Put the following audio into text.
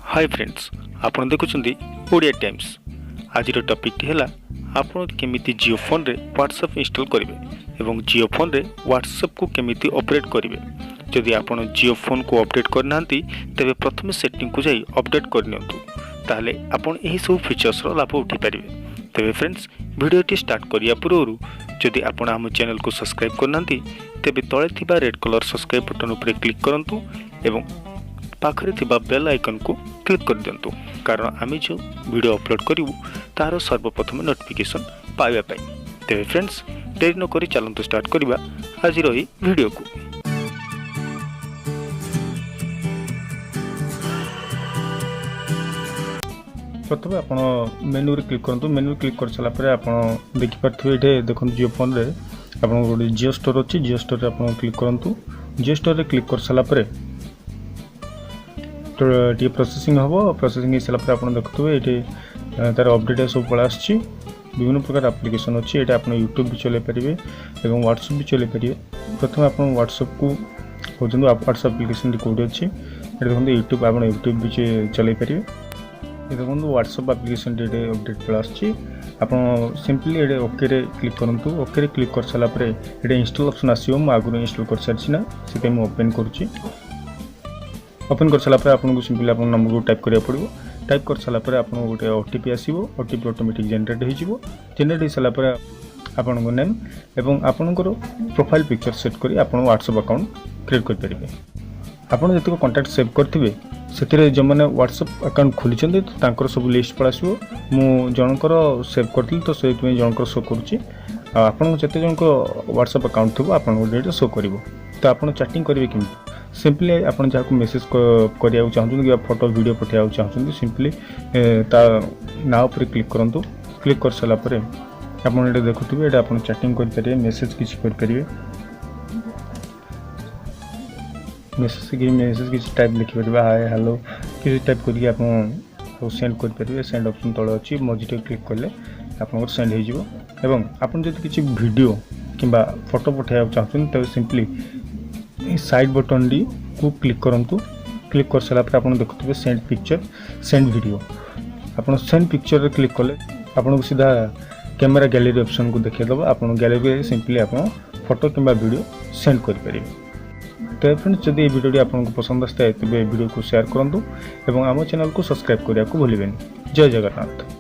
Hi friends, आपन देखुछंदी Odia times. आज topic है आपन केमिति जियो फोन रे व्हाट्सएप इंस्टॉल करेंगे एवं जियो फोन रे व्हाट्सएप को केमिति ऑपरेट करेंगे। जदि आपन जियो फोन को अपडेट करना तेबे प्रथम सेटिंग को जाई अपडेट करनियंतु, ताहले आपन एही सब फीचर्स रो लाभ उठी परिबे। तेबे फ्रेंड्स, वीडियोटी स्टार्ट करिया पूर्व जदि आपन हम चैनल को सब्सक्राइब करना तेबे तळे थिबा रेड कलर सब्सक्राइब बटन उपरे क्लिक करंतु एवं पाखरे थिबा बेल आइकन को क्लिक कर दिंतु, कारण आम जो वीडियो अपलोड करूँ तार सर्वप्रथम नोटिफिकेशन पाइबा पाई। तेरे फ्रेंड्स, देरी नक चलतु स्टार्ट करवा आज रही वीडियो को। प्रथम आप मेनू रे क्लिक करूँ। मेनू क्लिक कर सारापर आप देखिपे ये देखो जियो फोन रे आप गोटे जियो स्टोर अच्छी। जियो स्टोर रे आप क्लिक करूँ। जियो स्टोर रे क्लिक कर सारापर तो टी प्रोसेसिंग हम। प्रोसेसिंग हो सारापर आप देखुए ये तार अपडेट सब पड़ा आसी। विभिन्न प्रकार एप्लिकेशन अच्छी। ये आप यूट्यूब भी चलाई पारे और व्हाट्सएप भी चलाई पारे। प्रथम आप व्हाट्सएप को खोजु। व्हाट्सएप एप्लिकेशन कौटी अच्छी ये देखो। यूट्यूब आप यूट्यूब भी चलाई पारे। ये देखो व्हाट्सएप एप्लिकेशन अपडेट पड़ा आसी। आप सिंपली ये ओके रे क्लिक करूँ। ओके रे क्लिक कर सारापर ये इंस्टॉल ऑप्शन आसो। मुझे आगुरी इंस्टॉल कर सारी ना से मुझे ओपन करुँची। ओपन कर सारापर आपको सिंपली आप नंबर को टाइप करा पड़ो। टाइप कर सारापर आपको गोटे ओटीपी आसो। ओटीपी ऑटोमेटिक जनरेट हो। जनरेट हो सारापर आपन नेम एवं आपणकर प्रोफाइल पिक्चर सेट कर आप व्हाट्सएप अकाउंट क्रिएट करेंगे। आपड़ जो कॉन्टैक्ट सेव करेंगे से जो मैंने व्हाट्सएप अकाउंट खोली तो सब लिस्ट पड़ा आसो। मु जनकर सेव करी तो से जनकर शो करुँची। आपन जिते जन व्हाट्सएप अकाउंट थो आप शो कर। तो आप चैटिंग करेंगे कि सिंपली आप जहाँ मेसेज करा चाहते कि फोटो वीडियो पठाया चाहते सिंपली ना उपर क्लिक करूँ। क्लिक कर सारापर आप देखुए ये आप चैटिंग करेंगे। मेसेज किसी करेंगे। मेसेज किसी टाइप लिखिपर हाय हेलो किसी टाइप करके आप सेंड करेंगे। सेंड ऑप्शन तले अच्छी। मझे क्लिक कले आप सेंड हो। एवं आप किसी वीडियो कि फोटो पठाया चाहते तो सिंपली साइड बटन डी को क्लिक करूँ। क्लिक कर सारापर आप देखुए सेंड पिक्चर सेंड वीडियो। आप सेंड पिक्चर रे क्लिक कले आपको सीधा कैमेरा गैलरी ऑप्शन को देखिएदेव। आप गैलरी सिंपली आप फोटो कि वीडियो सेंड करेंगे। तो फ्रेंड्स, जब ये वीडियो आपको पसंद आए तेज वीडियो को शेयर करूँ और आम चैनल को सब्सक्राइब करने को भूलें। जय जगन्नाथ।